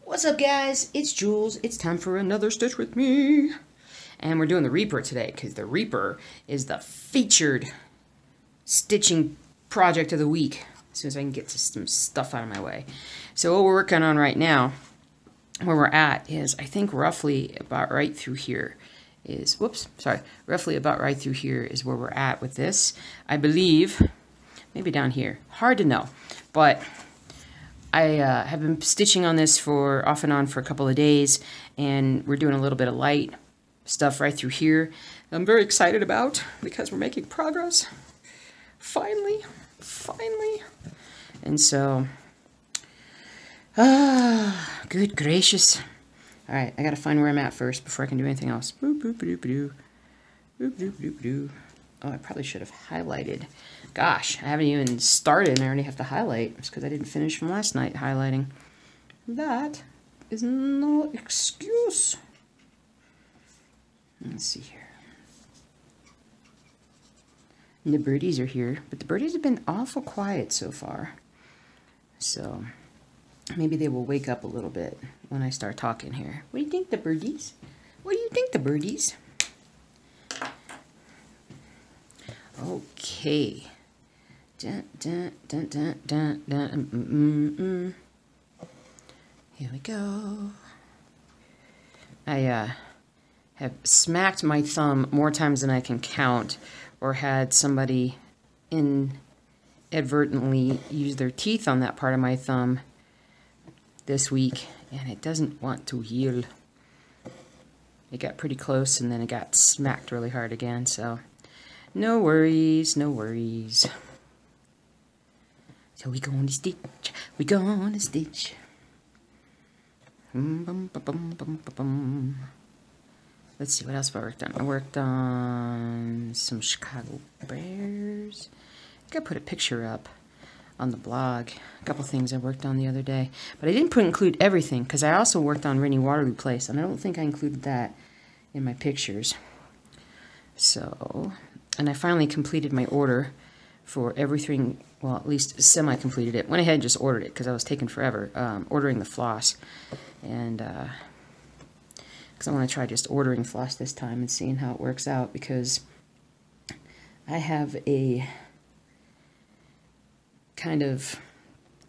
What's up, guys? It's Jules. It's time for another Stitch with me. And we're doing the Reaper today, because the Reaper is the featured stitching project of the week. As soon as I can get some stuff out of my way. So what we're working on right now, where we're at, is I think roughly about right through here is, roughly about right through here is where we're at with this. I believe, maybe down here. Hard to know, but I have been stitching on this for off and on for a couple of days, and we're doing a little bit of light stuff right through here. I'm very excited about because we're making progress. Finally. And so, good gracious. All right, I got to find where I'm at first before I can do anything else. Boop, boop, boop, boop, boop, boop, boop, boop. Oh, I probably should have highlighted. Gosh, I haven't even started and I already have to highlight. It's because I didn't finish from last night highlighting. That is no excuse. Let's see here. And the birdies are here, but the birdies have been awful quiet so far. So maybe they will wake up a little bit when I start talking here. What do you think, the birdies? What do you think, the birdies? Okay. Dun, dun, dun, dun, dun, dun, Here we go. I have smacked my thumb more times than I can count, or had somebody inadvertently use their teeth on that part of my thumb this week, and it doesn't want to heal. It got pretty close, and then it got smacked really hard again, so no worries, no worries. So we gonna stitch, we gonna stitch. Let's see, what else have I worked on? I worked on some Chicago Bears. I think I put a picture up on the blog. A couple things I worked on the other day. But I didn't include everything, because I also worked on Ronnie Waterloo Place, and I don't think I included that in my pictures. So, and I finally completed my order for everything. Well, at least semi-completed it. Went ahead and just ordered it because I was taking forever ordering the floss. And because I want to try just ordering floss this time and seeing how it works out, because I have a kind of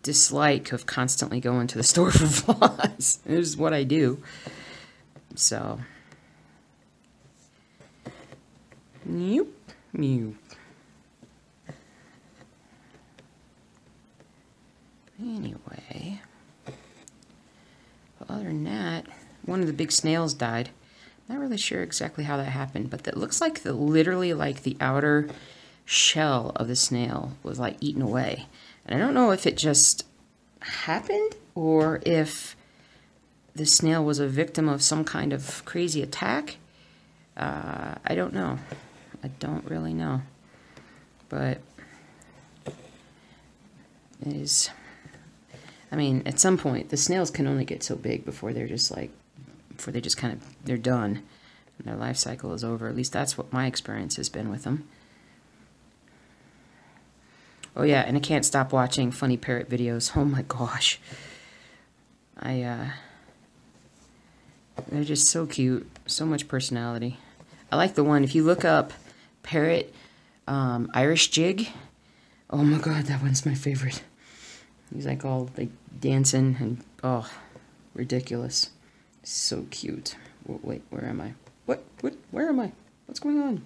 dislike of constantly going to the store for floss. It is what I do. So, nope. Anyway, other than that, one of the big snails died. Not really sure exactly how that happened, but that looks like literally like the outer shell of the snail was like eaten away. And I don't know if it just happened or if the snail was a victim of some kind of crazy attack. I don't know. I don't really know. But it is, I mean, at some point, the snails can only get so big before they're just like, before they just kind of, they're done. And their life cycle is over. At least that's what my experience has been with them. Oh yeah, and I can't stop watching funny parrot videos. Oh my gosh. They're just so cute. So much personality. I like the one, if you look up parrot Irish jig. Oh my god, that one's my favorite. He's like all like dancing and oh, ridiculous. So cute. Wait, where am I? What? Where am I? What's going on?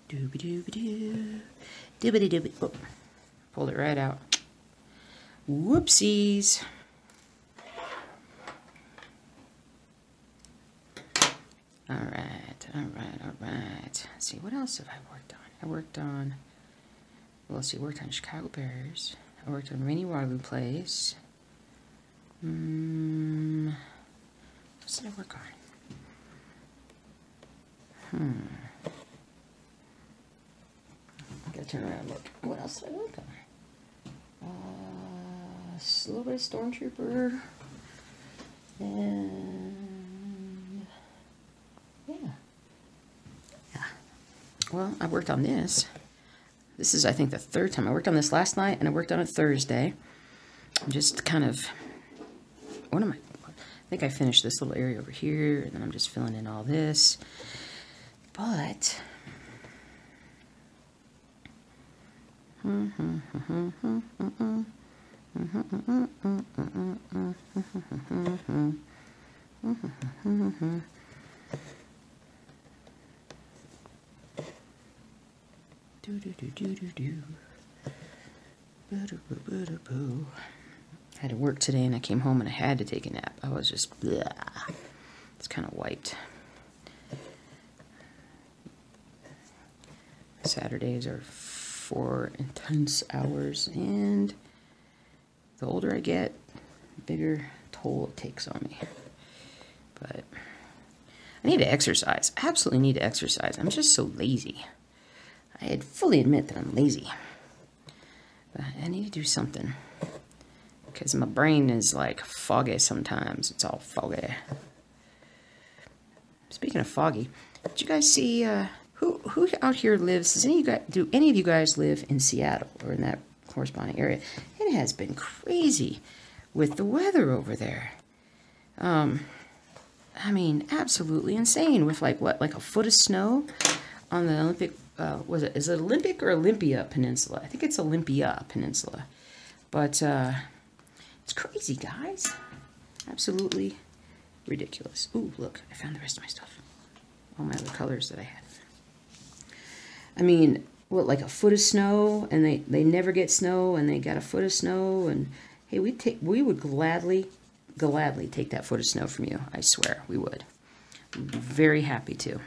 Doobie-doobie-doo. Doobie-doobie. Oh, pulled it right out. Whoopsies. Alright. Let's see, what else have I worked on? I worked on Chicago Bears. I worked on Ronnie Waterloo Place. What else did I work on? I gotta turn around and look. What else did I work on? A little bit of Stormtrooper. And yeah. well, I worked on this. This is, I think, the third time. I worked on this last night, and I worked on it Thursday. I'm just kind of, what am I? I think I finished this little area over here, and then I'm just filling in all this. But, I had to work today, and I came home and I had to take a nap. I was just, blah. It's kind of wiped. Saturdays are 4 intense hours, and the older I get, the bigger toll it takes on me. But I need to exercise. I absolutely need to exercise. I'm just so lazy. I fully admit that I'm lazy. But I need to do something. Because my brain is like foggy sometimes. It's all foggy. Speaking of foggy, did you guys see who out here lives? Do any of you guys live in Seattle or in that corresponding area? It has been crazy with the weather over there. I mean, absolutely insane with like a foot of snow on the Olympic. Is it Olympic or Olympia Peninsula? I think it's Olympia Peninsula. But it's crazy, guys. Absolutely ridiculous. Ooh, look, I found the rest of my stuff. All my other colors that I had. I mean, what, like a foot of snow, and they never get snow, and they got a foot of snow, and hey, we would gladly take that foot of snow from you. I swear, we would. We'd be very happy to.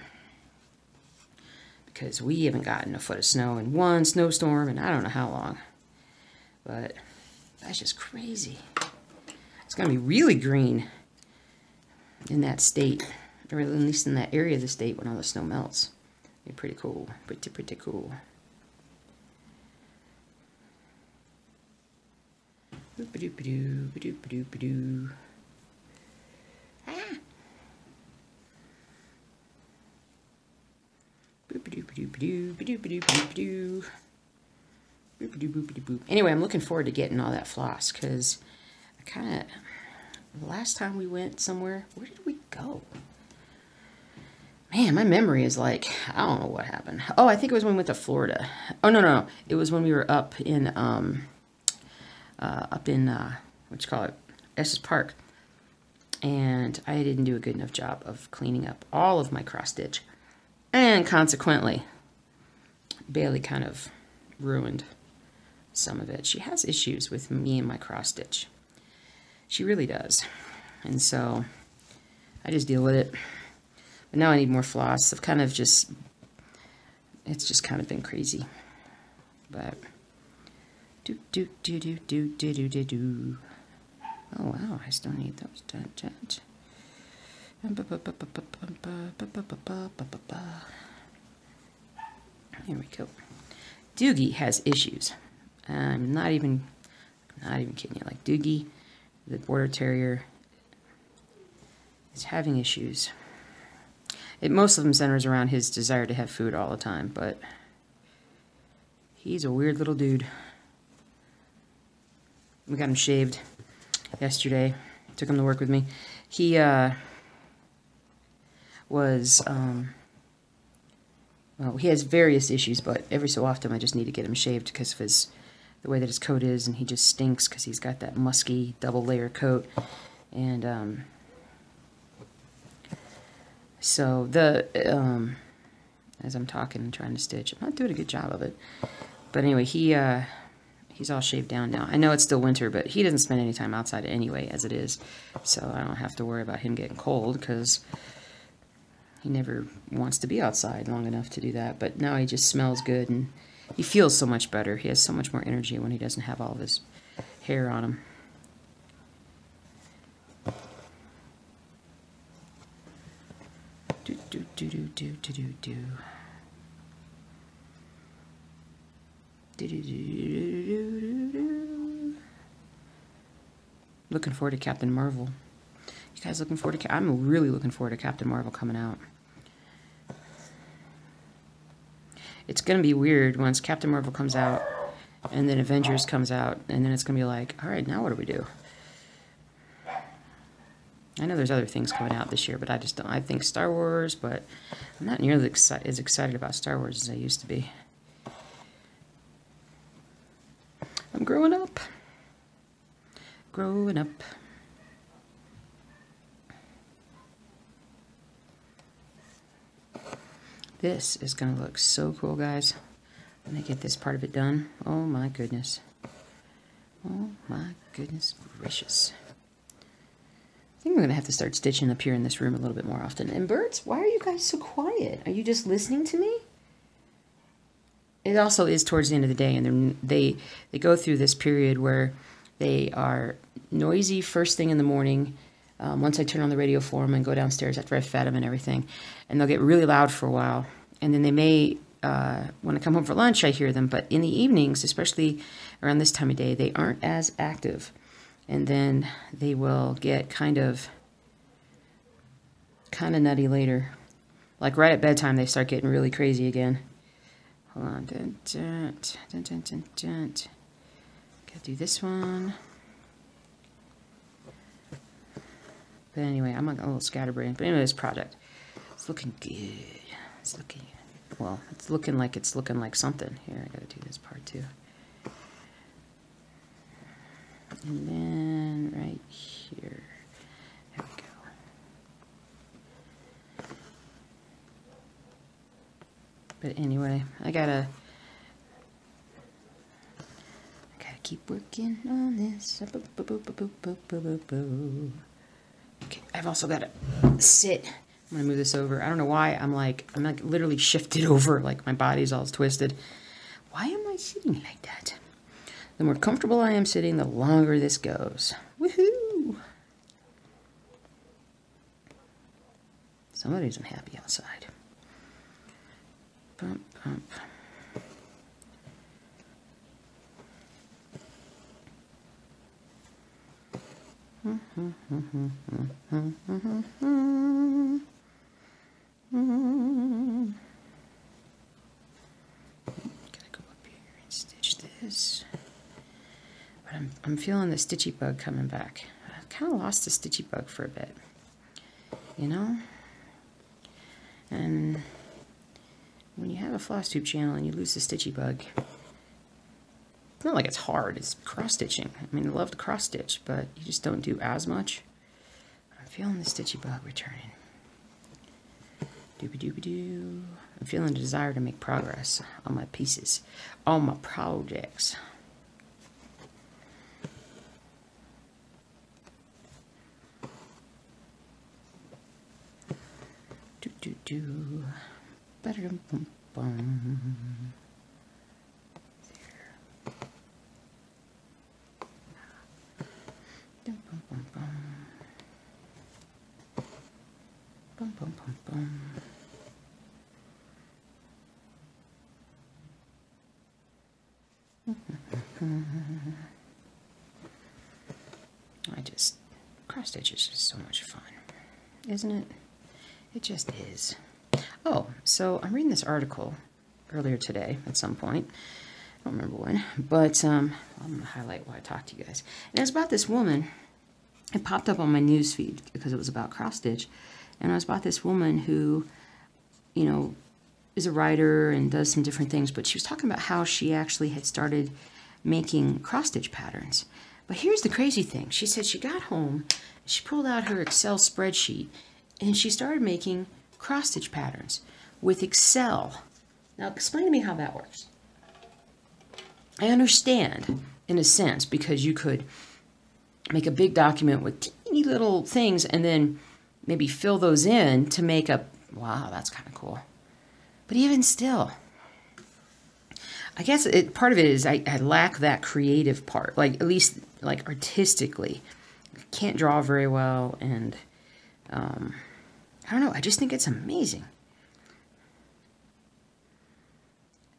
Because we haven't gotten a foot of snow in one snowstorm in I don't know how long. But that's just crazy. It's going to be really green in that state, or at least in that area of the state when all the snow melts. It'd be pretty cool. Pretty cool. Boop-a-doop-a-doo, ba-doop-a-doop-a-doo. Ah! Anyway, I'm looking forward to getting all that floss, because the last time we went somewhere, where did we go? Man, my memory is like, I don't know what happened. Oh, I think it was when we went to Florida. Oh, no. It was when we were up in what you call it, Estes Park. And I didn't do a good enough job of cleaning up all of my cross stitch. And consequently, Bailey kind of ruined some of it. She has issues with me and my cross stitch. She really does. And so I just deal with it. But now I need more floss. I've kind of just, it's just kind of been crazy. But oh wow, I still need those. Here we go. Doogie has issues. I'm not even kidding you. Like Doogie, the border terrier, is having issues. Most of them centers around his desire to have food all the time, but he's a weird little dude. We got him shaved yesterday. Took him to work with me. He was, well, he has various issues, but every so often I just need to get him shaved because of the way that his coat is, and he just stinks because he's got that musky double layer coat. And so as I'm talking and trying to stitch, I'm not doing a good job of it. But anyway, he's all shaved down now. I know it's still winter, but he doesn't spend any time outside anyway, as it is. So I don't have to worry about him getting cold, because he never wants to be outside long enough to do that. But now he just smells good, and he feels so much better. He has so much more energy when he doesn't have all of his hair on him. Looking forward to Captain Marvel. You guys looking forward to? I'm really looking forward to Captain Marvel coming out. It's going to be weird once Captain Marvel comes out and then Avengers comes out, and then it's going to be like, all right, now what do we do? I know there's other things coming out this year, but I just don't. I think Star Wars, but I'm not nearly as excited about Star Wars as I used to be. I'm growing up. Growing up. This is going to look so cool, guys. When I get this part of it done. Oh my goodness. Oh my goodness gracious. I think I'm going to have to start stitching up here in this room a little bit more often. And birds, why are you guys so quiet? Are you just listening to me? It also is towards the end of the day, and they go through this period where they are noisy first thing in the morning. Once I turn on the radio for them and go downstairs after I've fed them and everything, and they'll get really loud for a while. And then they may, when I come home for lunch, I hear them. But in the evenings, especially around this time of day, they aren't as active. And then they will get kind of nutty later. Like right at bedtime, they start getting really crazy again. Hold on. Dun, dun, dun, dun, dun, dun. Gotta do this one. But anyway, I'm a little scatterbrained. But anyway, this project, it's looking good. It's looking, well, it's looking like something. Here, I gotta do this part too. And then right here, there we go. But anyway, I gotta keep working on this. Okay, I've also got to sit. I'm gonna move this over. I don't know why I'm like literally shifted over, like my body's all twisted. Why am I sitting like that? The more comfortable I am sitting, the longer this goes. Woohoo! Somebody's unhappy outside. Bump, bump. Gotta go up here and stitch this. But I'm feeling the stitchy bug coming back. I kind of lost the stitchy bug for a bit, you know? And when you have a floss tube channel and you lose the stitchy bug, it's not like it's hard, it's cross stitching. I mean, I love to cross stitch, but you just don't do as much. I'm feeling the stitchy bug returning. Doobie-doobie-doo. I'm feeling a desire to make progress on my pieces, on my projects. Do-do-do. Ba-da-dum-bum-bum. Bum, bum, bum, bum. Cross stitch is just so much fun, isn't it? It just is. Oh, so I'm reading this article earlier today at some point. I don't remember when, but I'm going to highlight why I talked to you guys. And it's about this woman. It popped up on my news feed because it was about cross stitch. And it was about this woman who, you know, is a writer and does some different things, but she was talking about how she actually had started making cross stitch patterns. But here's the crazy thing. She said she got home, she pulled out her Excel spreadsheet, and she started making cross stitch patterns with Excel. Now explain to me how that works. I understand in a sense because you could make a big document with teeny little things and then maybe fill those in to make a, wow, that's kind of cool. But even still, I guess part of it is I lack that creative part, like at least like artistically. I can't draw very well, and I don't know, I just think it's amazing.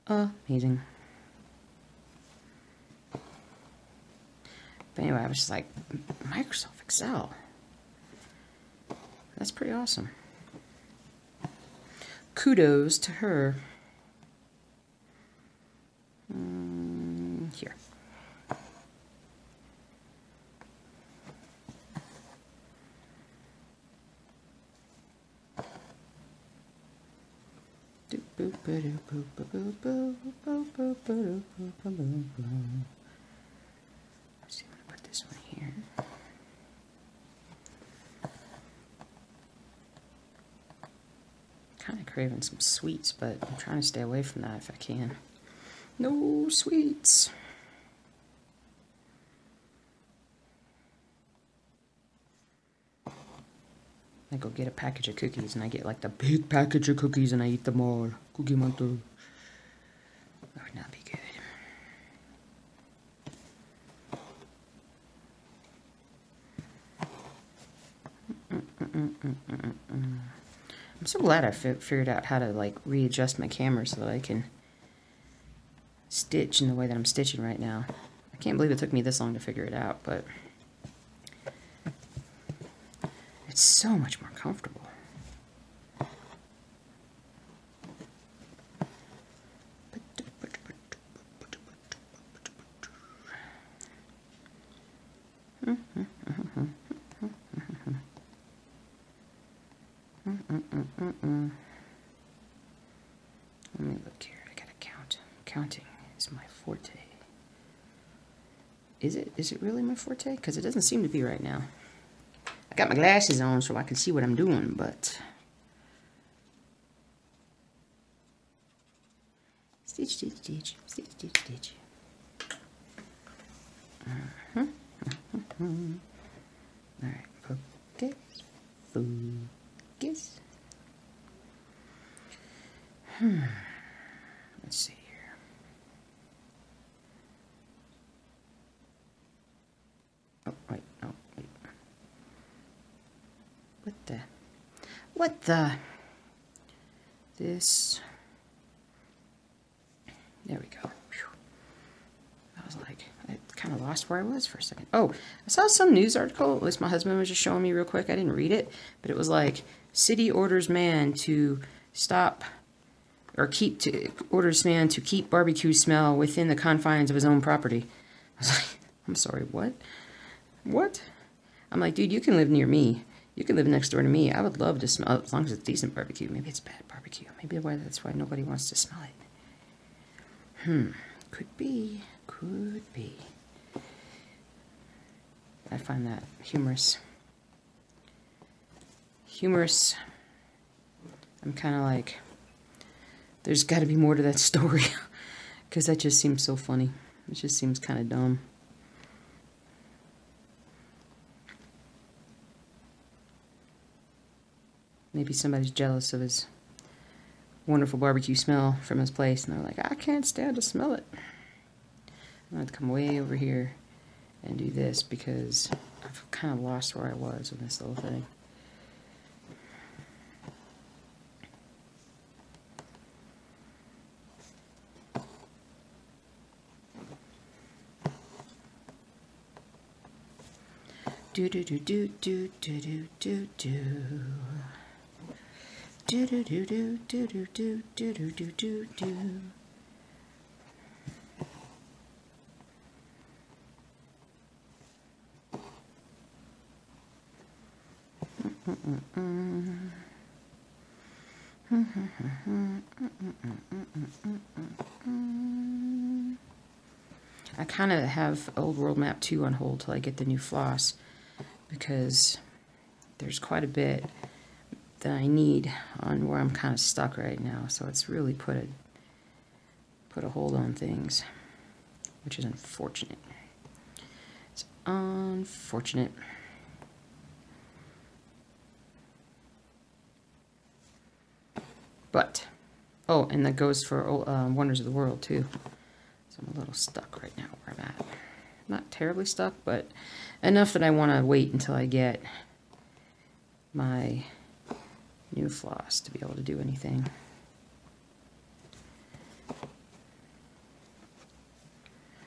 Amazing. But anyway, I was just like, Microsoft Excel. That's pretty awesome. Kudos to her. see, I'm gonna put this one here. Kind of craving some sweets, but I'm trying to stay away from that if I can. No sweets. I go get a package of cookies and I get like the big package of cookies and I eat them all. Cookie monster. That would not be good. I'm so glad I figured out how to like readjust my camera so that I can stitch in the way that I'm stitching right now. I can't believe it took me this long to figure it out, but it's so much more comfortable. Let me look here. I gotta count. Counting is my forte. Is it? Is it really my forte? Because it doesn't seem to be right now. I got my glasses on so I can see what I'm doing, but stitch, stitch, stitch, stitch, stitch, stitch. All right, focus, focus. Let's see here. Oh, wait, oh, wait. What the? This. There we go. Whew. I was like, I kind of lost where I was for a second. Oh, I saw some news article, at least my husband was just showing me real quick. I didn't read it, but it was like, city orders man to stop or orders man to keep barbecue smell within the confines of his own property. I was like, I'm sorry, what? What? I'm like, dude, you can live near me. You can live next door to me. I would love to smell, as long as it's decent barbecue. Maybe it's bad barbecue. Maybe that's why nobody wants to smell it. Could be. Could be. I find that humorous. Humorous. I'm kind of like, there's got to be more to that story. Because that just seems so funny. It just seems kind of dumb. Maybe somebody's jealous of his wonderful barbecue smell from his place, and they're like, I can't stand to smell it. I'm going to come way over here and do this because I've kind of lost where I was with this little thing. Do do do do do do do do do. Do do do do do do do do do do do do. I kind of have Old World Map 2 on hold till I get the new floss, because there's quite a bit that I need on where I'm kind of stuck right now, so it's really put a hold on things, which is unfortunate. It's unfortunate. But, oh, and that goes for Wonders of the World too. So I'm a little stuck right now where I'm at. Not terribly stuck, but enough that I want to wait until I get my new floss to be able to do anything.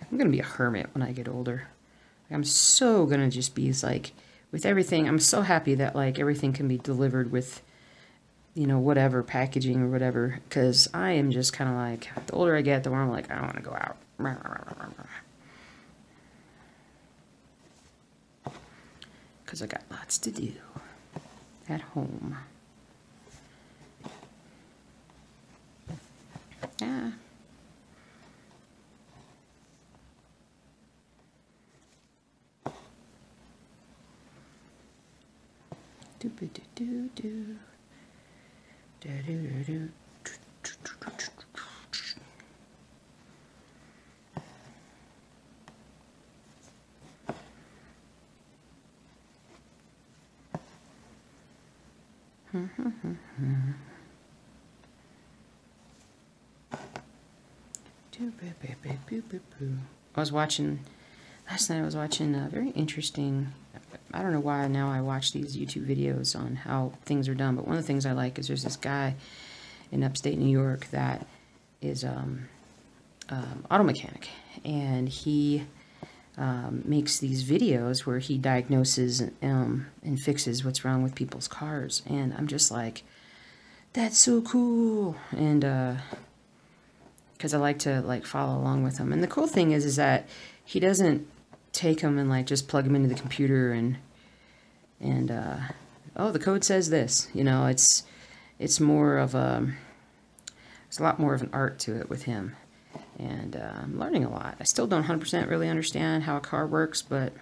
I'm going to be a hermit when I get older. I'm so going to just be like, with everything, I'm so happy that like everything can be delivered with, you know, whatever packaging or whatever, because I am just kind of like, the older I get, the more I'm like, I don't want to go out. Because I got lots to do at home. Yeah. Do do do do. Do do do do. I was watching, last night I was watching a very interesting, I don't know why now I watch these YouTube videos on how things are done, but one of the things I like is there's this guy in upstate New York that is auto mechanic, and he makes these videos where he diagnoses and fixes what's wrong with people's cars, and I'm just like, that's so cool, and because I like to like follow along with him. And the cool thing is that he doesn't take them and like just plug them into the computer and oh, the code says this, you know. It's more of a, there's a lot more of an art to it with him, and I'm learning a lot. I still don't 100% really understand how a car works, but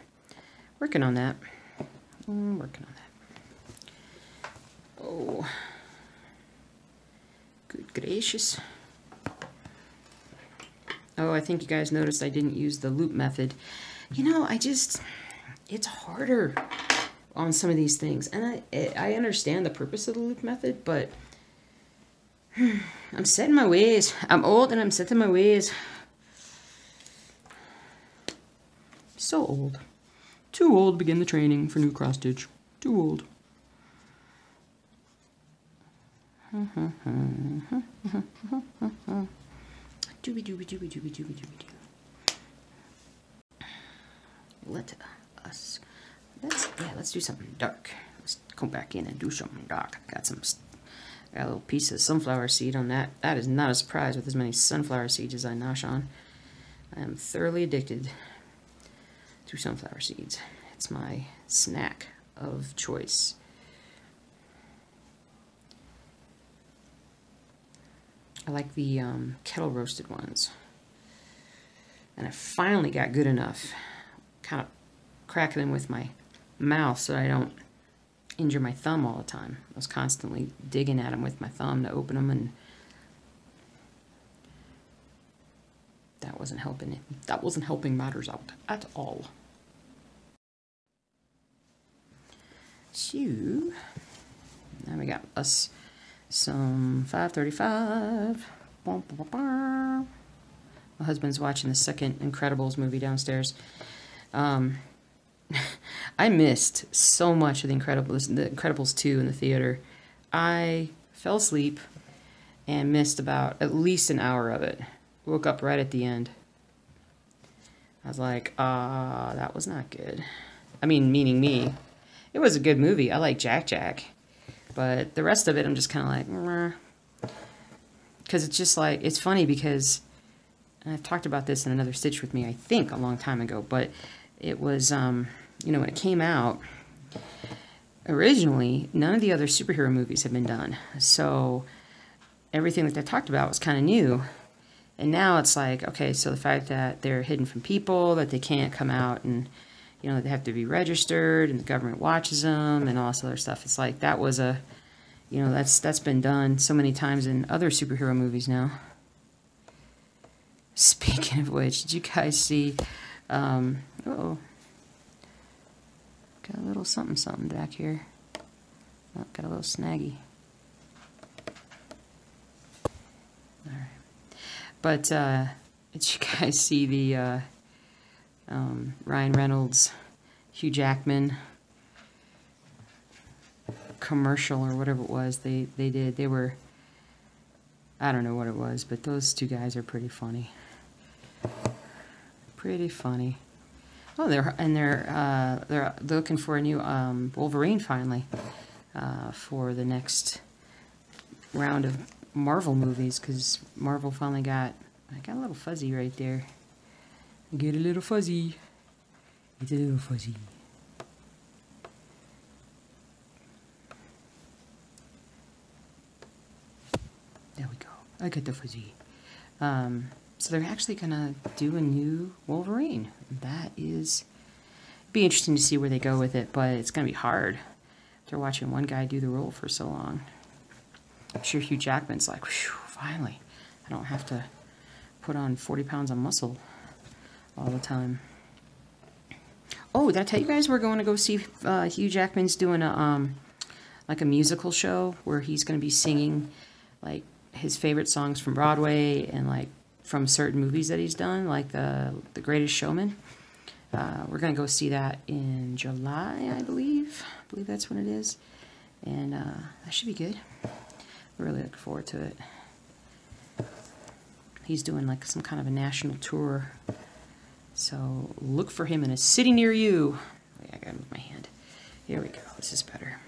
working on that. Working on that. Oh, good gracious. Oh, I think you guys noticed I didn't use the loop method. You know, it's harder on some of these things. And I understand the purpose of the loop method, but I'm set in my ways. I'm old and I'm set in my ways. So old. Too old to begin the training for new cross stitch. Too old. Dooby dooby dooby dooby dooby dooby doo. Let's do something dark. Let's go back in and do something dark. Got a little piece of sunflower seed on that. That is not a surprise with as many sunflower seeds as I nosh on. I am thoroughly addicted to sunflower seeds. It's my snack of choice. I like the kettle roasted ones. And I finally got good enough, kind of cracking them with my mouth so I don't injure my thumb all the time. I was constantly digging at them with my thumb to open them, and that wasn't helping it. That wasn't helping matters out at all. So, now we got us some 535. My husband's watching the second Incredibles movie downstairs. I missed so much of the Incredibles 2 in the theater. I fell asleep and missed about at least an hour of it. Woke up right at the end. I was like, that was not good. I mean, meaning me. It was a good movie. I like Jack. But the rest of it, I'm just kind of like, meh. Because it's just like, it's funny because, and I've talked about this in another Stitch with Me, I think, a long time ago, but it was, you know, when it came out, originally, none of the other superhero movies had been done. So everything that they talked about was kind of new. And now it's like, okay, so the fact that they're hidden from people, that they can't come out and, you know, they have to be registered and the government watches them and all this other stuff. It's like that was a, you know, that's been done so many times in other superhero movies now. Speaking of which, did you guys see, uh-oh, got a little something back here. Oh, got a little snaggy. All right. But, did you guys see the, Ryan Reynolds, Hugh Jackman commercial or whatever it was they did? They were, I don't know what it was, but those two guys are pretty funny. Pretty funny. Oh, they're looking for a new Wolverine finally for the next round of Marvel movies, because Marvel finally got, I got a little fuzzy right there. Get a little fuzzy. Get a little fuzzy. There we go. I got the fuzzy. So they're actually going to do a new Wolverine. That is, be interesting to see where they go with it, but it's going to be hard. They're watching one guy do the role for so long. I'm sure Hugh Jackman's like, whew, finally, I don't have to put on 40 pounds of muscle all the time. Oh, did I tell you guys we're going to go see Hugh Jackman's doing a like a musical show where he's going to be singing like his favorite songs from Broadway and like from certain movies that he's done, like the Greatest Showman. We're going to go see that in July, I believe. I believe that's when it is. And that should be good. We're really looking forward to it. He's doing like some kind of a national tour. So look for him in a city near you. Wait, I gotta move my hand. Here we go. This is better.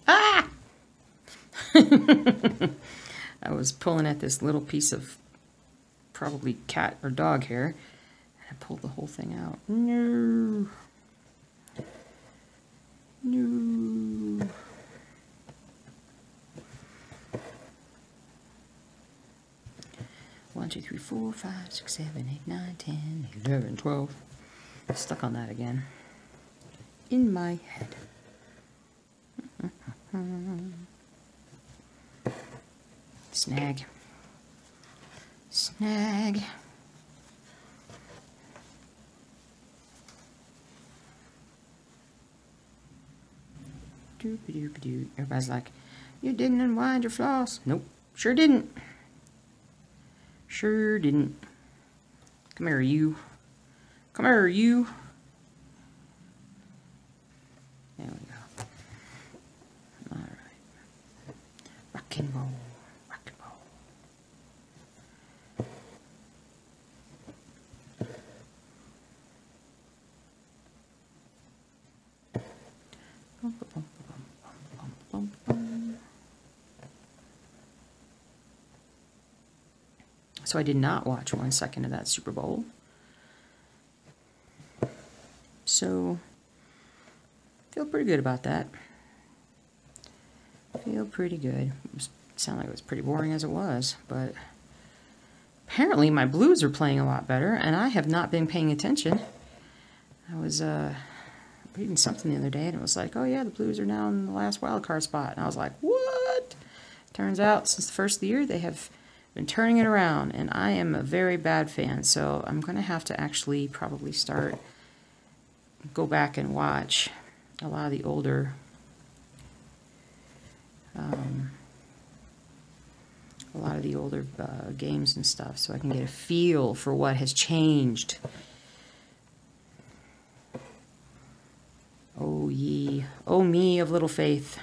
Ah! I was pulling at this little piece of probably cat or dog hair, and I pulled the whole thing out. No. No. One, 2, 3, 4, 5, 6, 7, 8, 9, 10, 11, 12. Stuck on that again. In my head. Snag. Snag. Doop-a-doop-a-doo. Everybody's like, you didn't unwind your floss. Nope, sure didn't. Sure didn't. Come here, you. Come here, you. There we go. All right. Rock and roll. Rock and roll. Bum, bum, bum, bum, bum, bum. So I did not watch 1 second of that Super Bowl. So, feel pretty good about that. Feel pretty good. It sounded like it was pretty boring as it was, but apparently my Blues are playing a lot better, and I have not been paying attention. I was reading something the other day, and it was like, oh yeah, the Blues are now in the last wild card spot. And I was like, what? Turns out, since the first of the year, they have been turning it around, and I am a very bad fan, so I'm going to have to actually probably go back and watch a lot of the older games and stuff, so I can get a feel for what has changed. Oh ye, oh me of little faith.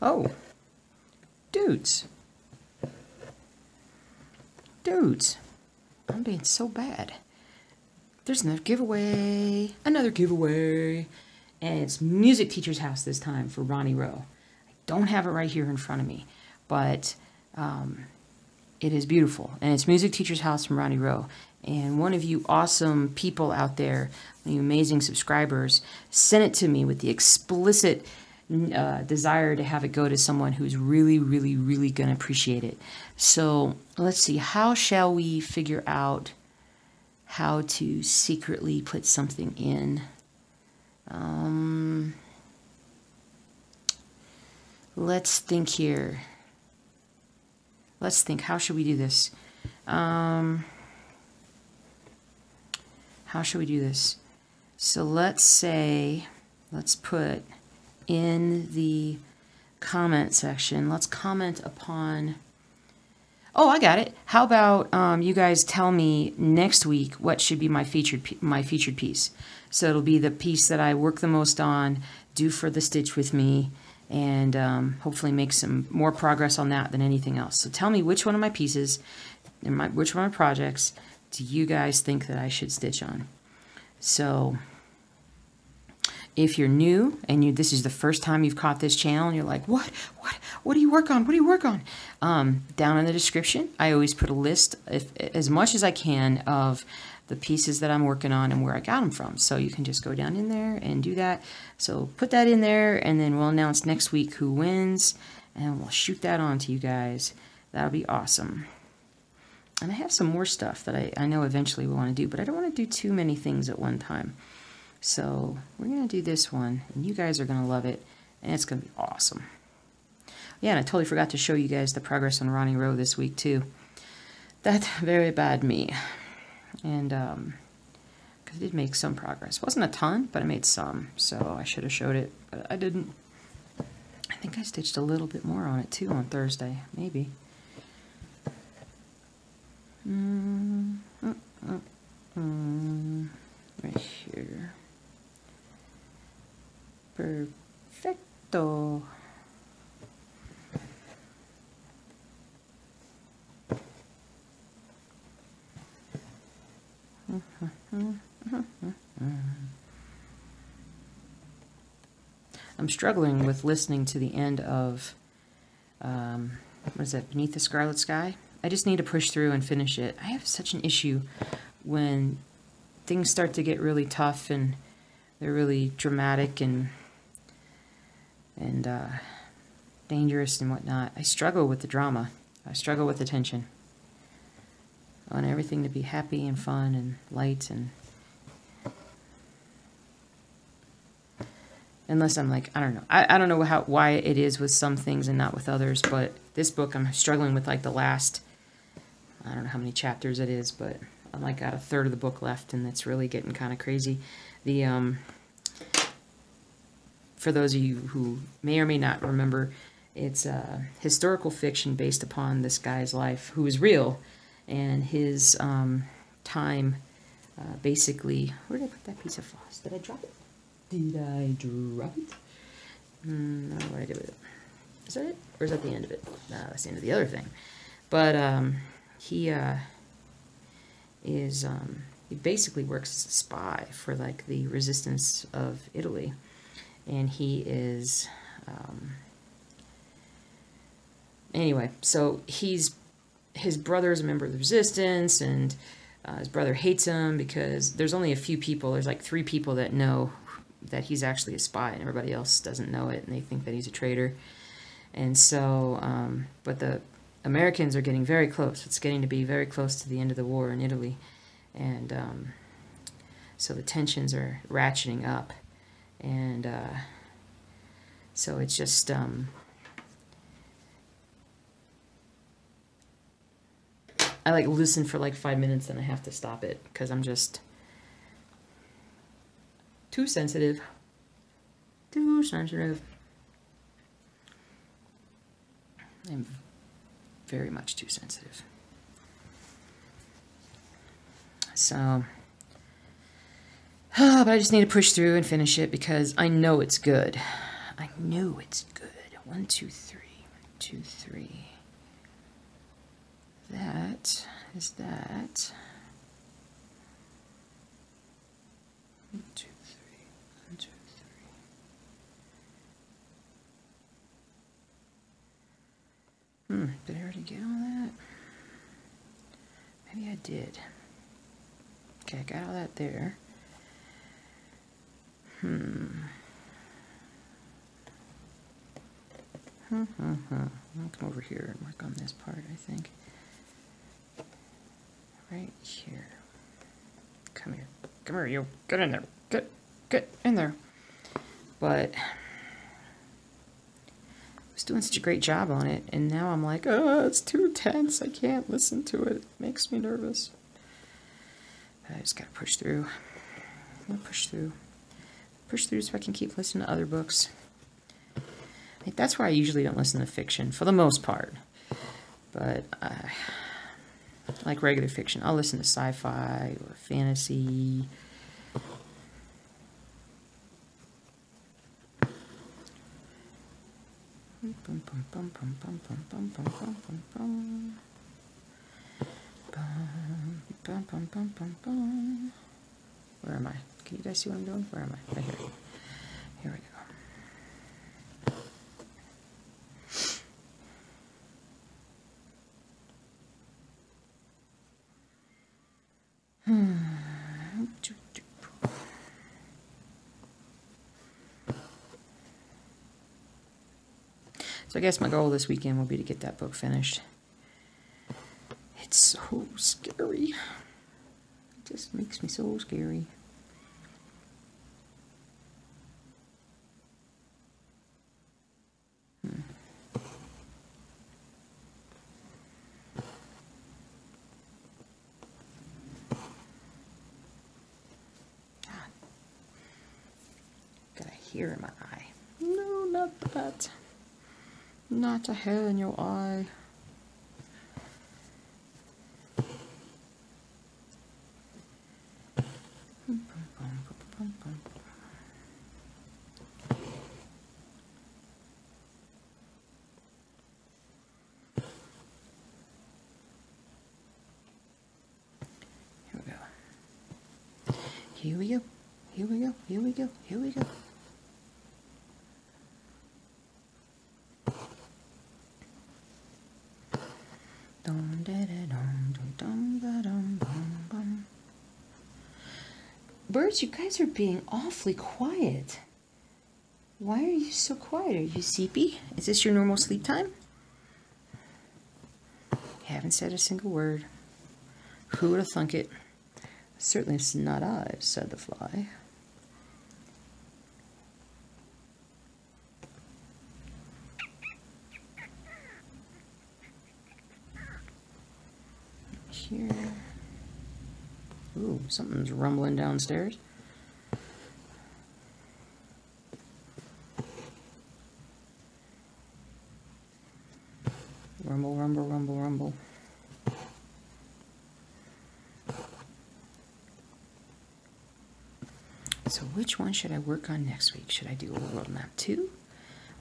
Oh, dudes, I'm being so bad. There's another giveaway, and it's Music Teacher's House this time for Ronnie Rowe. I don't have it right here in front of me, but it is beautiful, and it's Music Teacher's House from Ronnie Rowe. And one of you awesome people out there, you amazing subscribers, sent it to me with the explicit desire to have it go to someone who's really, really, really going to appreciate it. So let's see, how shall we figure out how to secretly put something in? let's think here. Let's think, how should we do this? How should we do this? So let's say, let's put in the comment section, let's comment upon, oh, I got it. How about you guys tell me next week what should be my featured piece. So it'll be the piece that I work the most on, do for the stitch with me, and hopefully make some more progress on that than anything else. So tell me which one of my pieces, and which one of my projects do you guys think that I should stitch on? So if you're new and this is the first time you've caught this channel and you're like, what do you work on? What do you work on? Down in the description, I always put a list, as much as I can, of the pieces that I'm working on and where I got them from. So you can just go down in there and do that. So put that in there, and then we'll announce next week who wins, and we'll shoot that on to you guys. That'll be awesome. And I have some more stuff that I know eventually we want to do, but I don't want to do too many things at one time. So we're going to do this one, and you guys are going to love it, and it's going to be awesome. Yeah, and I totally forgot to show you guys the progress on Ronnie Rowe this week, too. That's very bad me. And, because I did make some progress. Wasn't a ton, but I made some, so I should have showed it, but I didn't. I think I stitched a little bit more on it, too, on Thursday, maybe. Right here. Perfecto. I'm struggling with listening to the end of, what is that, Beneath the Scarlet Sky? I just need to push through and finish it. I have such an issue when things start to get really tough and they're really dramatic and dangerous and whatnot. I struggle with the drama. I struggle with the tension. I want everything to be happy and fun and light, and unless I'm like, I don't know. I don't know why it is with some things and not with others, but this book I'm struggling with, like the last, I don't know how many chapters it is, but I'm like got a third of the book left, and it's really getting kind of crazy. For those of you who may or may not remember, it's historical fiction based upon this guy's life, who is real, and his time, basically. Where did I put that piece of floss? Did I drop it? Did I drop it? I don't know what I did with it. Is that it? Or is that the end of it? No, that's the end of the other thing. But he basically works as a spy for like the resistance of Italy, and he is anyway. So his brother is a member of the resistance, and his brother hates him because there's only a few people. There's like 3 people that know that he's actually a spy, and everybody else doesn't know it, and they think that he's a traitor. And so, but the Americans are getting very close. It's getting to be very close to the end of the war in Italy. And so the tensions are ratcheting up. And so it's just, I like listen for like 5 minutes, and I have to stop it because I'm just too sensitive. Too sensitive. I'm very much too sensitive. So, but I just need to push through and finish it because I know it's good. I know it's good. 1, 2, 3. 1, 2, 3. That is that. 1, 2, 3. 1, 2, 3. Did I already get all that? Maybe I did. Okay, I got all that there. I'll come over here and work on this part, I think. Right here. Come here. Come here, you. Get in there. Get in there. But I was doing such a great job on it, and now I'm like, oh, it's too tense. I can't listen to it. It makes me nervous. I just gotta push through. I'm gonna push through. Push through so I can keep listening to other books. Like, that's why I usually don't listen to fiction, for the most part. But like regular fiction, I'll listen to sci-fi or fantasy. Where am I? Can you guys see what I'm doing? Where am I? Right here. Here we go. So I guess my goal this weekend will be to get that book finished. It's so scary. It just makes me so scary. Got a hair in my eye. No, not that. Not a hair in your eye. Here we go. Here we go. Here we go. Here we go. Birds, you guys are being awfully quiet. Why are you so quiet? Are you sleepy? Is this your normal sleep time? You haven't said a single word. Who would have thunk it? Certainly it's not I, said the fly. Here. Ooh, something's rumbling downstairs. Rumble, rumble, rumble, rumble. So which one should I work on next week? Should I do a World Map 2?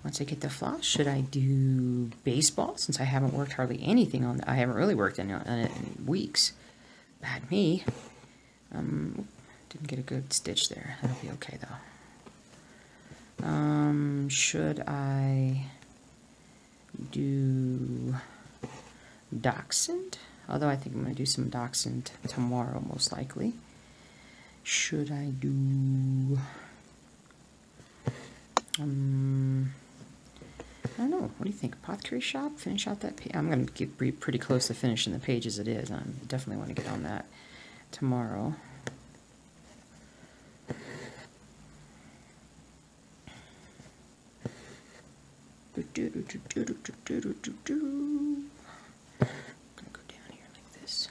Once I get the floss, should I do baseball? Since I haven't worked hardly anything on that. I haven't really worked on it in weeks. Bad me. Didn't get a good stitch there. That'll be okay though. Should I do Dachshund? Although I think I'm going to do some Dachshund tomorrow, most likely. Should I do... I don't know. What do you think? Apothecary Shop? Finish out that page? I'm going to get pretty close to finishing the page as it is. I definitely want to get on that tomorrow. I'm going to go down here like this.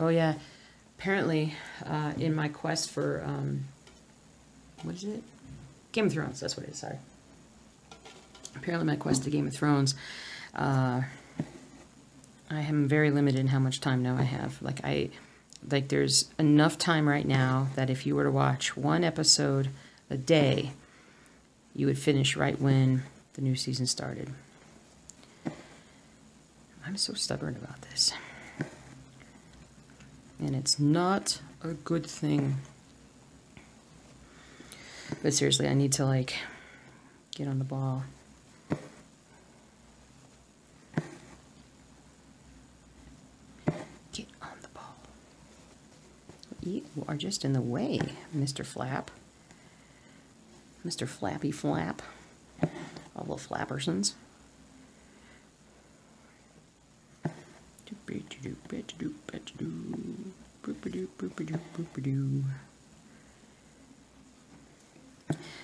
Oh yeah, apparently in my quest for, what is it? Game of Thrones, that's what it is, sorry. Apparently my quest to Game of Thrones, I am very limited in how much time now I have. Like there's enough time right now that if you were to watch one episode a day, you would finish right when the new season started. I'm so stubborn about this. and it's not a good thing. But seriously, I need to like get on the ball. Get on the ball. You are just in the way, Mr. Flap. Mr. Flappy Flap. All the Flappersons.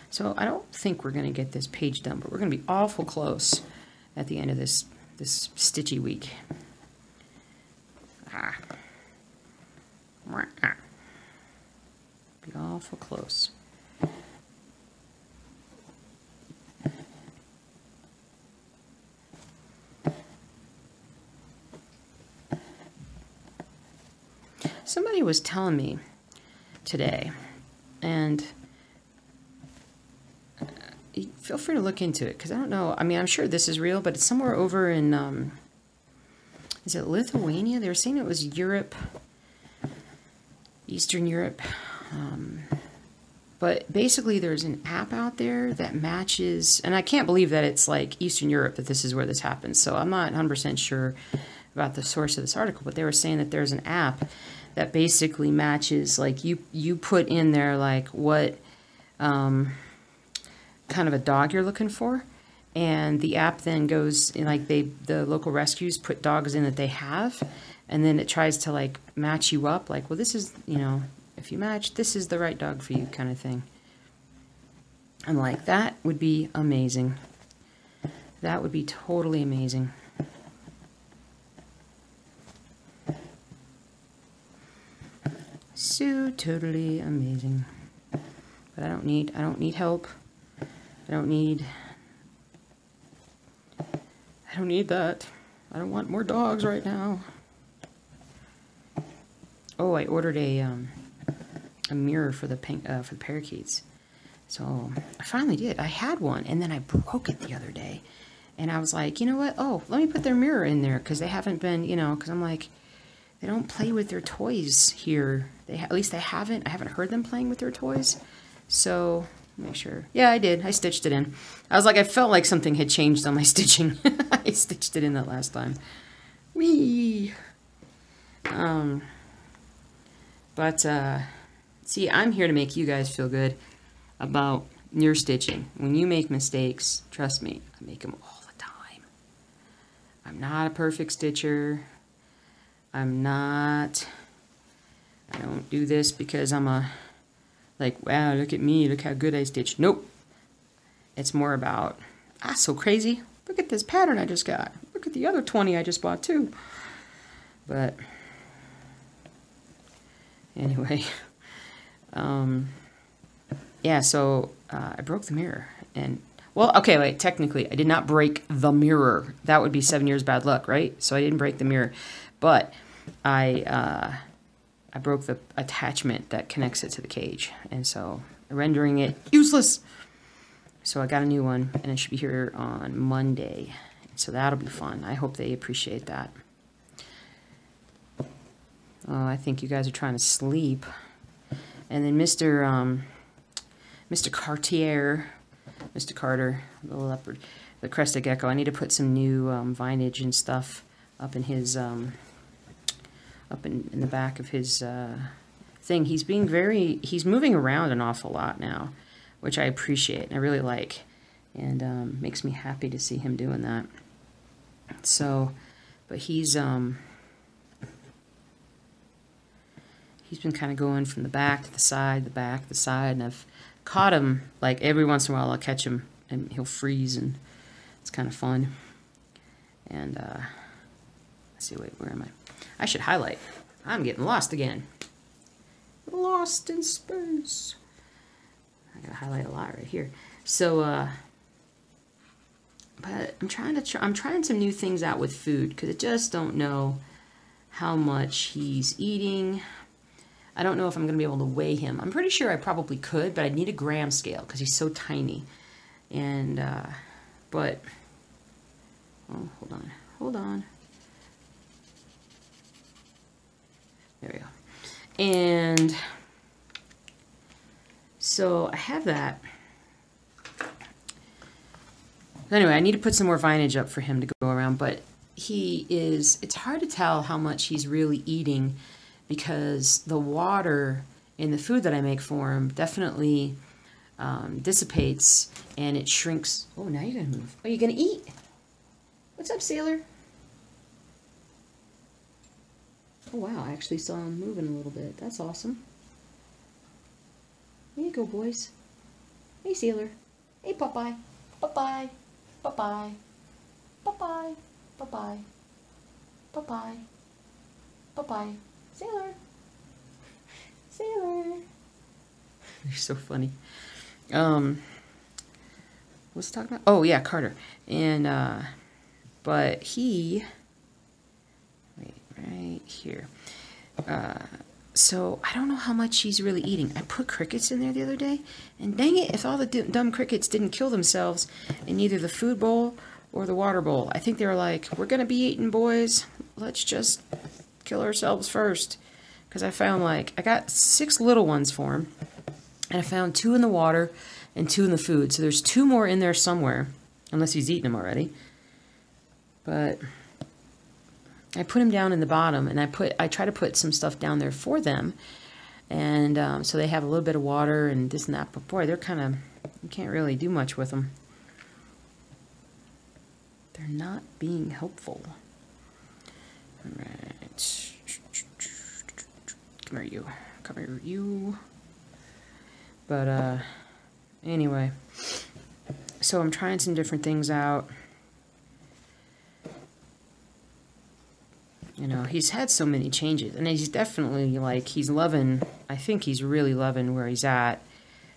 So I don't think we're going to get this page done, but we're going to be awful close at the end of this stitchy week. Be awful close. Somebody was telling me today, and feel free to look into it, because I don't know, I mean, I'm sure this is real, but it's somewhere over in, is it Lithuania? They were saying it was Europe, Eastern Europe, but basically there's an app out there that matches, and I can't believe that it's like Eastern Europe, that this is where this happens, so I'm not 100% sure about the source of this article, but they were saying that there's an app that basically matches, like you put in there like what kind of a dog you're looking for, and the app then goes, like the local rescues put dogs in that they have, and then it tries to like match you up, like, well, this is, you know, if you match, this is the right dog for you, kind of thing. I'm like, that would be amazing. That would be totally amazing. So totally amazing. But I don't need help. I don't need that. I don't want more dogs right now. Oh, I ordered a mirror for the parakeets. So I finally did. I had one, and then I broke it the other day. And I was like, you know what? Oh, let me put their mirror in there, because they haven't been, you know, because I'm like, they don't play with their toys here. At least they haven't. I haven't heard them playing with their toys. So, make sure. Yeah, I did. I stitched it in. I was like, I felt like something had changed on my stitching. I stitched it in that last time. Whee! See, I'm here to make you guys feel good about your stitching. When you make mistakes, trust me, I make them all the time. I'm not a perfect stitcher. I don't do this because I'm like, wow, look at me, look how good I stitched. Nope. It's more about, so crazy. Look at this pattern I just got. Look at the other 20 I just bought too. But, anyway. Yeah, so I broke the mirror. And, well, okay, wait, technically, I did not break the mirror. That would be 7 years bad luck, right? So I didn't break the mirror. But I broke the attachment that connects it to the cage, and so rendering it useless. So I got a new one, and it should be here on Monday. So that'll be fun. I hope they appreciate that. Oh, I think you guys are trying to sleep. And then Mr. Cartier, Mr. Carter, the leopard, the crested gecko. I need to put some new vinage and stuff up in his up in the back of his thing. He's moving around an awful lot now, which I appreciate and I really like, and makes me happy to see him doing that. So, but he's been kind of going from the back to the side, the back to the side, and I've caught him, like every once in a while I'll catch him and he'll freeze, and it's kind of fun. And let's see, wait, where am I? I should highlight. I'm getting lost again. Lost in space. I gotta highlight a lot right here. So, but I'm trying some new things out with food, because I just don't know how much he's eating. I don't know if I'm going to be able to weigh him. I'm pretty sure I probably could, but I'd need a gram scale because he's so tiny. And, but, oh, hold on. There we go. And so I have that. Anyway, I need to put some more vinage up for him to go around, but it's hard to tell how much he's really eating because the water in the food that I make for him definitely dissipates and it shrinks. Oh, now you're gonna move. Oh, you're gonna eat? What's up, sailor? Oh, wow, I actually saw him moving a little bit. That's awesome. There you go, boys. Hey, sailor. Hey, Popeye. Popeye. Popeye. Popeye. Popeye. Popeye. Popeye. Sailor. Sailor. You're so funny. What's talking about? Oh, yeah, Carter. And, but he... Wait, right here. So I don't know how much he's really eating. I put crickets in there the other day, and dang it, if all the dumb crickets didn't kill themselves in either the food bowl or the water bowl. I think they were like, we're going to be eating, boys. Let's just kill ourselves first. Because I found I got 6 little ones for him, and I found 2 in the water and 2 in the food. So there's 2 more in there somewhere, unless he's eaten them already. But I put them down in the bottom, and I try to put some stuff down there for them, and so they have a little bit of water and this and that. But boy, they're kind of, you can't really do much with them. They're not being helpful. All right, come here, you. Come here, you. But anyway, so I'm trying some different things out. You know, he's had so many changes, and he's definitely, he's loving, I think he's really loving where he's at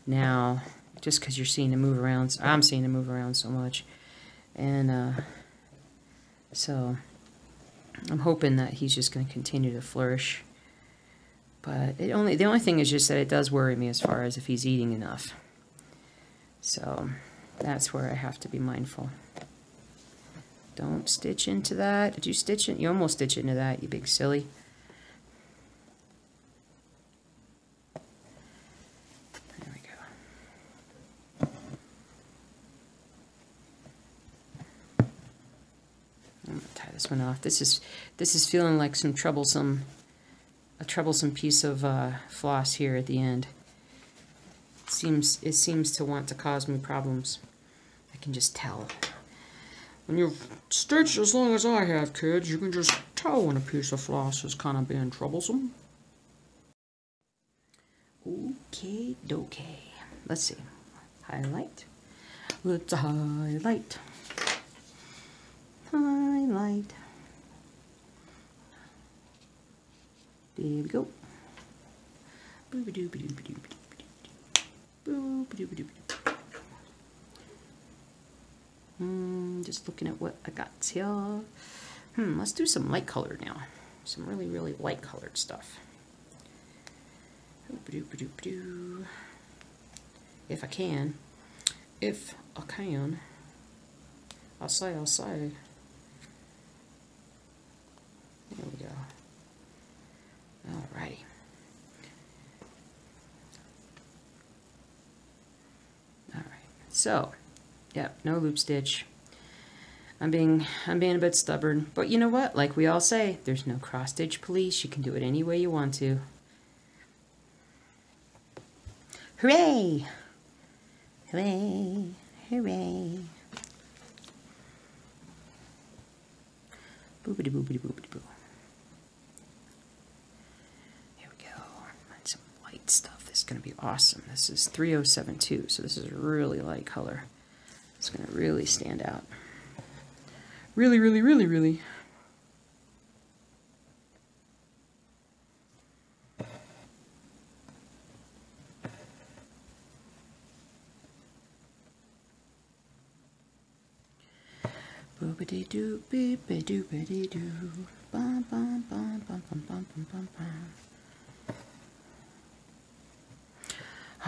now, just because you're seeing him move around, I'm seeing him move around so much, and, so, I'm hoping that he's just going to continue to flourish, but the only thing is just that it does worry me as far as if he's eating enough, so, that's where I have to be mindful. Don't stitch into that. Did you stitch it? You almost stitch into that, you big silly. There we go. I'm gonna tie this one off. This is feeling like a troublesome piece of floss here at the end. It seems to want to cause me problems. I can just tell. When you've stitched as long as I have, kids, you can just tell when a piece of floss is kind of being troublesome. Okay, dokie. Let's see. Highlight. Let's highlight. Highlight. There we go. Just looking at what I got here. Let's do some light color now. Some really, really light colored stuff. If I can. If I can. I'll say. There we go. Alrighty. Alright. So, yep, no loop stitch. I'm being a bit stubborn, but you know what? Like we all say, there's no cross stitch police. You can do it any way you want to. Hooray! Hooray! Hooray! Boopity boopity boopity boo. Here we go. And some light stuff. This is going to be awesome. This is 3072, so this is a really light color. It's going to really stand out. Really, really, really, really. Boopity doo, beepity doopity doo, bum bum bum bum bum bum bum bum bum.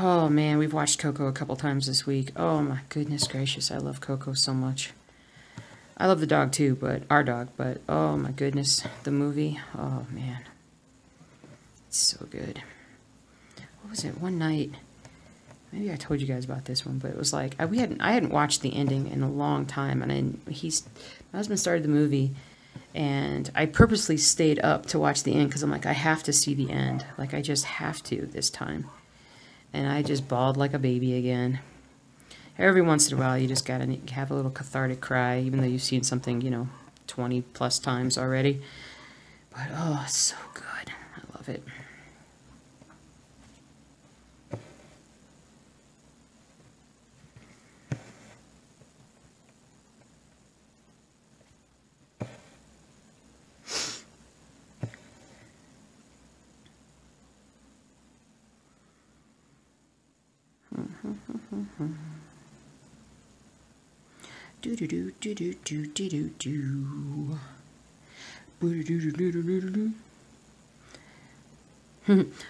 Oh man, we've watched Coco a couple times this week. Oh my goodness gracious, I love Coco so much. I love the dog too, but our dog, but oh my goodness, the movie, oh man. It's so good. What was it? One night, maybe I told you guys about this one, but it was like I hadn't watched the ending in a long time, and my husband started the movie, and I purposely stayed up to watch the end because I'm like, I have to see the end. Like, I just have to this time. And I just bawled like a baby again. Every once in a while, you just gotta have a little cathartic cry, even though you've seen something, you know, 20 plus times already. But oh, it's so good. I love it. Do do do do do do do do do.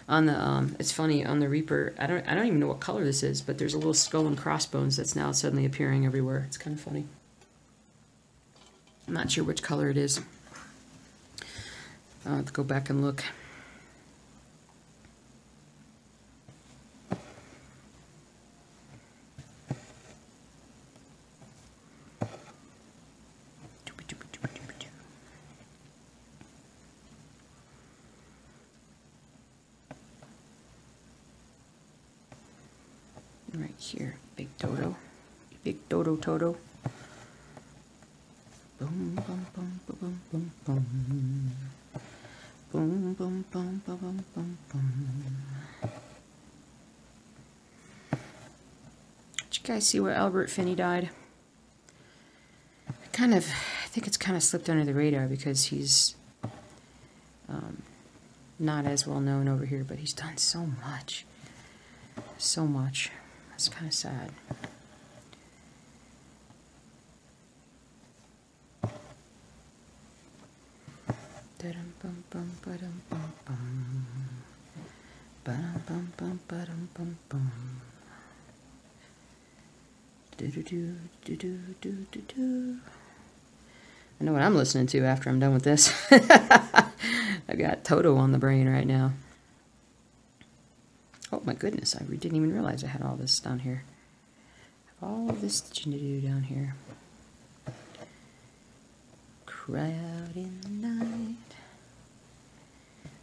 On the it's funny, on the Reaper, I don't even know what color this is, but there's a little skull and crossbones that's now suddenly appearing everywhere. It's kind of funny. I'm not sure which color it is. I'll have to go back and look. Right here, big Dodo, big Dodo Toto. Boom, boom, boom, boom, boom, boom, boom, boom, boom, boom, boom, boom. Did you guys see where Albert Finney died? I think it's kind of slipped under the radar because he's not as well known over here, but he's done so much. So much. It's kind of sad. I know what I'm listening to after I'm done with this. I got Toto on the brain right now. Oh my goodness, I didn't even realize I had all this down here. I have all of this stitching to do down here. Cry out in the night.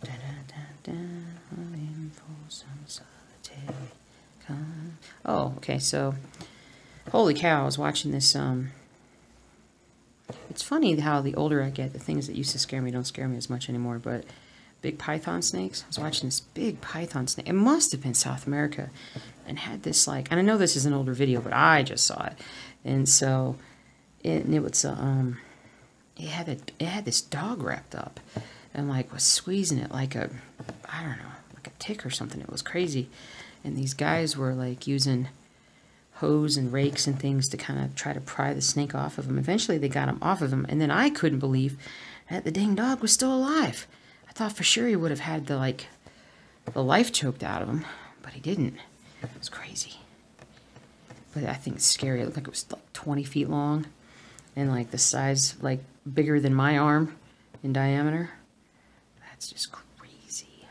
Da, da, da, da, I'm in for some solitary come. Oh, okay, so holy cow, I was watching this. It's funny how the older I get, the things that used to scare me don't scare me as much anymore, but big python snakes. I was watching this big python snake. It must have been South America, and had this like, and I know this is an older video, but I just saw it, and so it was it had this dog wrapped up, and like was squeezing it like a, I don't know, like a tick or something. It was crazy, and these guys were like using hose and rakes and things to kind of try to pry the snake off of him. Eventually, they got him off of him, and then I couldn't believe that the dang dog was still alive. Thought for sure he would have had the life choked out of him, but he didn't. It was crazy. But I think it's scary. It looked like it was like 20 feet long and like the size, like bigger than my arm in diameter. That's just crazy.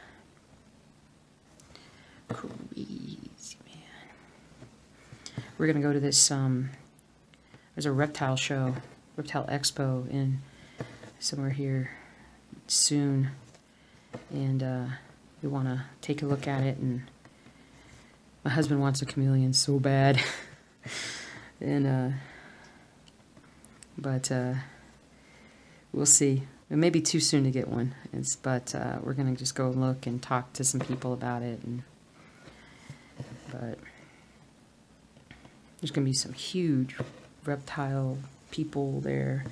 Crazy, man. We're gonna go to this there's a reptile show, reptile expo in somewhere here soon. And we want to take a look at it, and my husband wants a chameleon so bad. And but we'll see. It may be too soon to get one, but we're gonna just go look and talk to some people about it. But there's gonna be some huge reptile people there.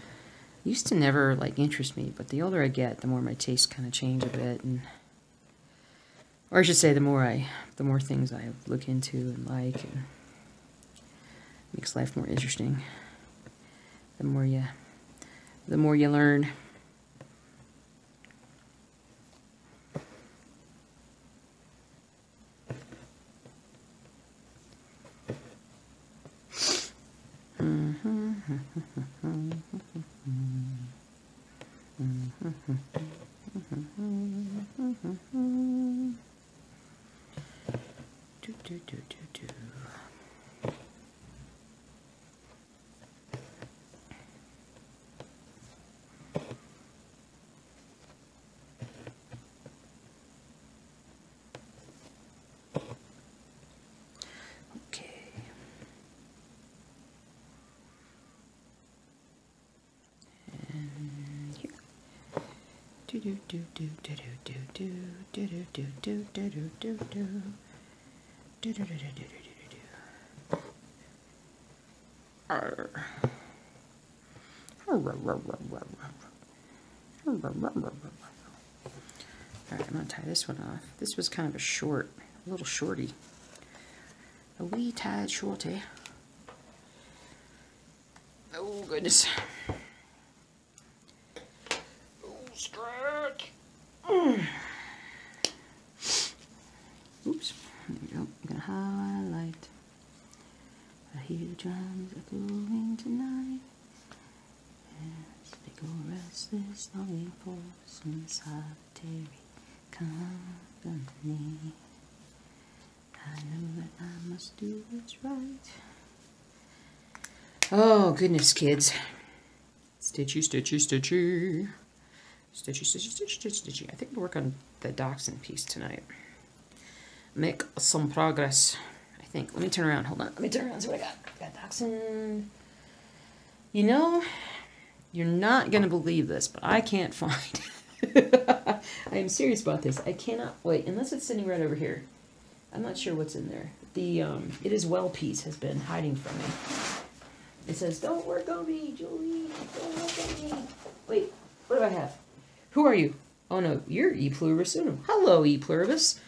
Used to never like interest me, but the older I get, the more my tastes kind of change a bit, and or I should say, the more things I look into and like, and makes life more interesting. The more you learn. Alright, I'm going to tie this one off. This was kind of a little shorty. A wee tied shorty. Oh, goodness. Oh, stretch. Oops. There we go. I'm going to highlight. I hear the drums echoing tonight. As they go restless, longing for some solitary company. I know that I must do what's right. Oh, goodness, kids. Stitchy, stitchy, stitchy. Stitchy, stitchy, stitchy, stitchy, stitchy. I think we'll work on the dachshund piece tonight. Make some progress, I think. Let me turn around. Hold on. Let me turn around and see what I got. I got dachshund. You know, you're not going to believe this, but I can't find. I am serious about this. I cannot wait, unless it's sitting right over here. I'm not sure what's in there. The It Is Well piece has been hiding from me. It says, don't work on me, Julie. Don't work on me. Wait, what do I have? Who are you? Oh no, you're E Pluribus Unum. Hello, E Pluribus.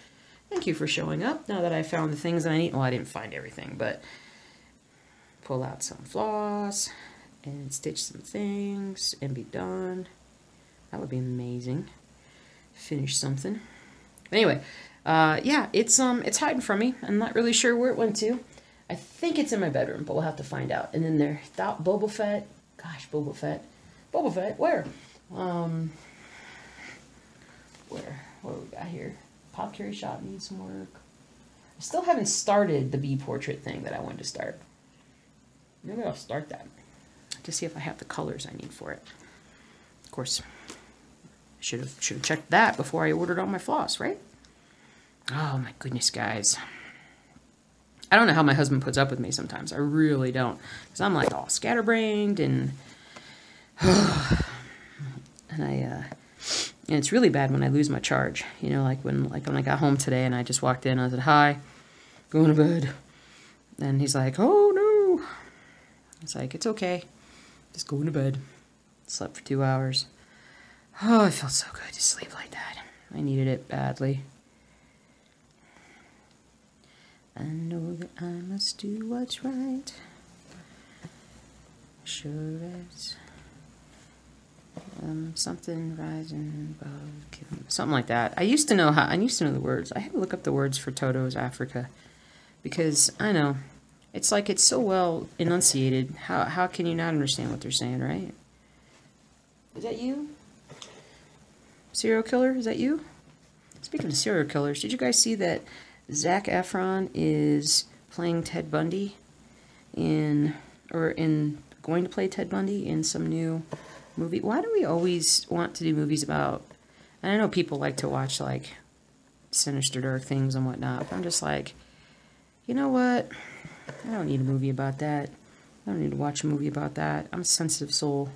Thank you for showing up. Now that I found the things that I need. Well, I didn't find everything, but pull out some floss and stitch some things and be done. That would be amazing. Finish something. Anyway, yeah, it's hiding from me. I'm not really sure where it went to. I think it's in my bedroom, but we'll have to find out. And then there, Boba Fett. Gosh, Boba Fett. Boba Fett, where? What do we got here? Apothecary Shop needs some work. I still haven't started the bee portrait thing that I wanted to start. Maybe I'll start that to see if I have the colors I need for it. Of course, should have checked that before I ordered all my floss, right? Oh my goodness, guys. I don't know how my husband puts up with me sometimes. I really don't. Because I'm like all scatterbrained and... and it's really bad when I lose my charge. You know, like when I got home today and I just walked in, I said, hi, going to bed. And he's like, oh no. It's like, it's okay. Just going to bed. Slept for 2 hours. Oh, it felt so good to sleep like that. I needed it badly. I know that I must do what's right. Sure as something rising above, something like that. I used to know the words. I had to look up the words for Toto's Africa because I know it's like it's so well enunciated. How can you not understand what they're saying, right? Is that you? Serial killer? Is that you? Speaking of serial killers, did you guys see that Zac Efron is playing Ted Bundy going to play Ted Bundy in some new movie? Why do we always want to do movies about, and I know people like to watch like sinister dark things and whatnot, but I'm just like, you know what? I don't need a movie about that. I don't need to watch a movie about that. I'm a sensitive soul.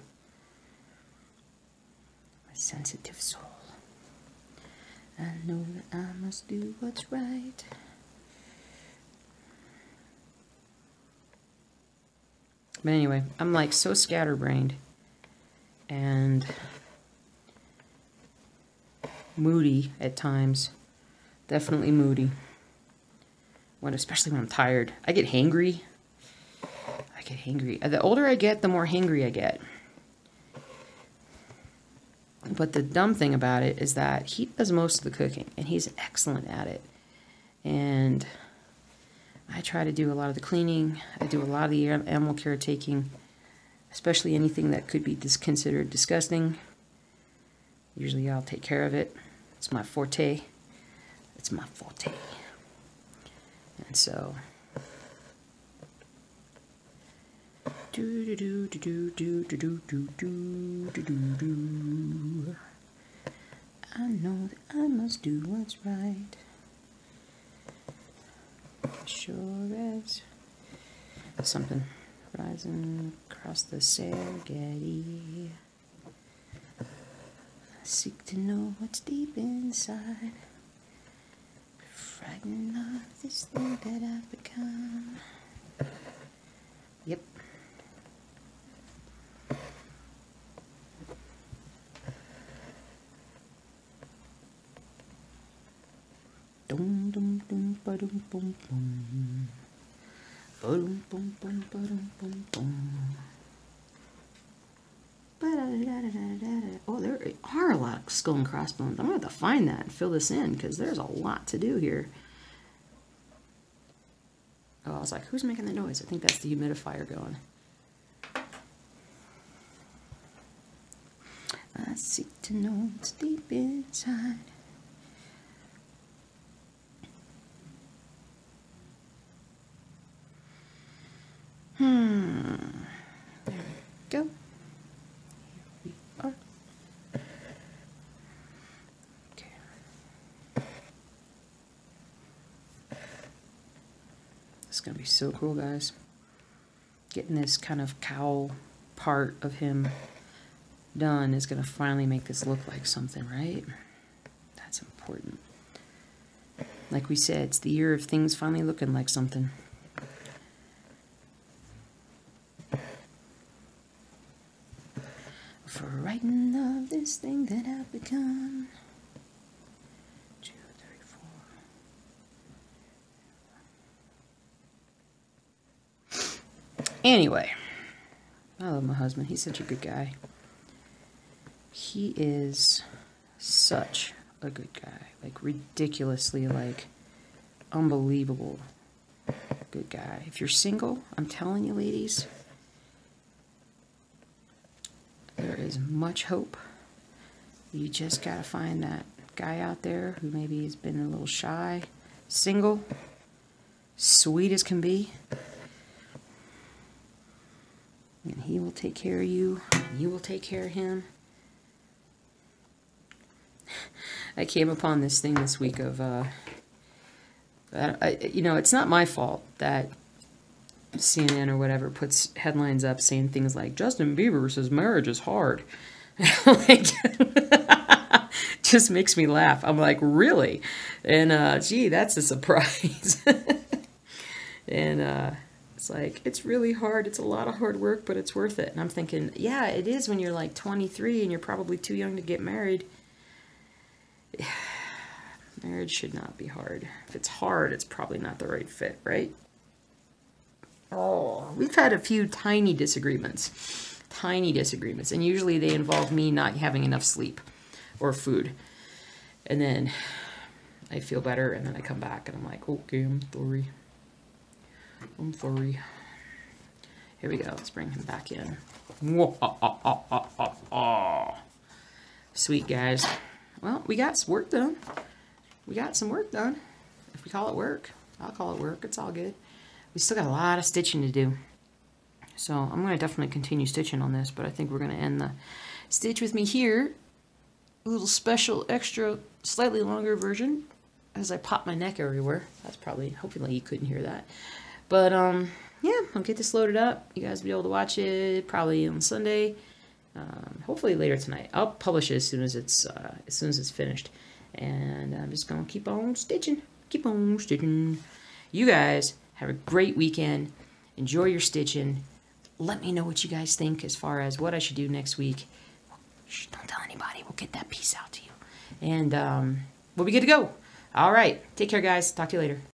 A sensitive soul. I know that I must do what's right. But anyway, I'm like so scatterbrained and moody at times. Definitely moody. Especially when I'm tired. I get hangry. The older I get, the more hangry I get. But the dumb thing about it is that he does most of the cooking, and he's excellent at it. And I try to do a lot of the cleaning. I do a lot of the animal caretaking, especially anything that could be considered disgusting. Usually I'll take care of it. It's my forte. It's my forte. And so, I know that I must do what's right. Sure as something rising across the Serengeti. I seek to know what's deep inside. Frightened of this thing that I've become. Yep. Dum dum dum ba dum bum bum. Ba dum bum bum ba dum bum bum. Oh, there are a lot of skull and crossbones. I'm going to have to find that and fill this in because there's a lot to do here. Oh, I was like, who's making the noise? I think that's the humidifier going. I seek to know what's deep inside. There we go. Here we are. Okay. This is going to be so cool, guys. Getting this kind of cowl part of him done is going to finally make this look like something, right? That's important. Like we said, it's the year of things finally looking like something. Frightened of this thing that I've become. 2, 3, 4. Anyway, I love my husband. He's such a good guy. He is such a good guy. Like, ridiculously, like, unbelievable good guy. If you're single, I'm telling you, ladies, there is much hope. You just gotta find that guy out there who maybe has been a little shy, single, sweet as can be, and he will take care of you, and you will take care of him. I came upon this thing this week of, you know, it's not my fault that CNN or whatever puts headlines up saying things like, Justin Bieber says marriage is hard. Like, just makes me laugh. I'm like, really? And, gee, that's a surprise. And, it's like, it's really hard. It's a lot of hard work, but it's worth it. And I'm thinking, yeah, it is when you're like 23 and you're probably too young to get married. Marriage should not be hard. If it's hard, it's probably not the right fit, right? Oh, we've had a few tiny disagreements. Tiny disagreements. And usually they involve me not having enough sleep or food. And then I feel better, and then I come back and I'm like, okay, I'm sorry. I'm sorry. Here we go. Let's bring him back in. Sweet, guys. Well, we got some work done. We got some work done. If we call it work, I'll call it work. It's all good. We still got a lot of stitching to do. So I'm going to definitely continue stitching on this, but I think we're going to end the stitch with me here. A little special, extra, slightly longer version as I pop my neck everywhere. That's probably, hopefully you couldn't hear that. But, yeah, I'll get this loaded up. You guys will be able to watch it probably on Sunday. Hopefully later tonight. I'll publish it as soon as it's finished. And I'm just going to keep on stitching. Keep on stitching. You guys have a great weekend. Enjoy your stitching. Let me know what you guys think as far as what I should do next week. Shh, don't tell anybody. We'll get that piece out to you. And we'll be good to go. All right. Take care, guys. Talk to you later.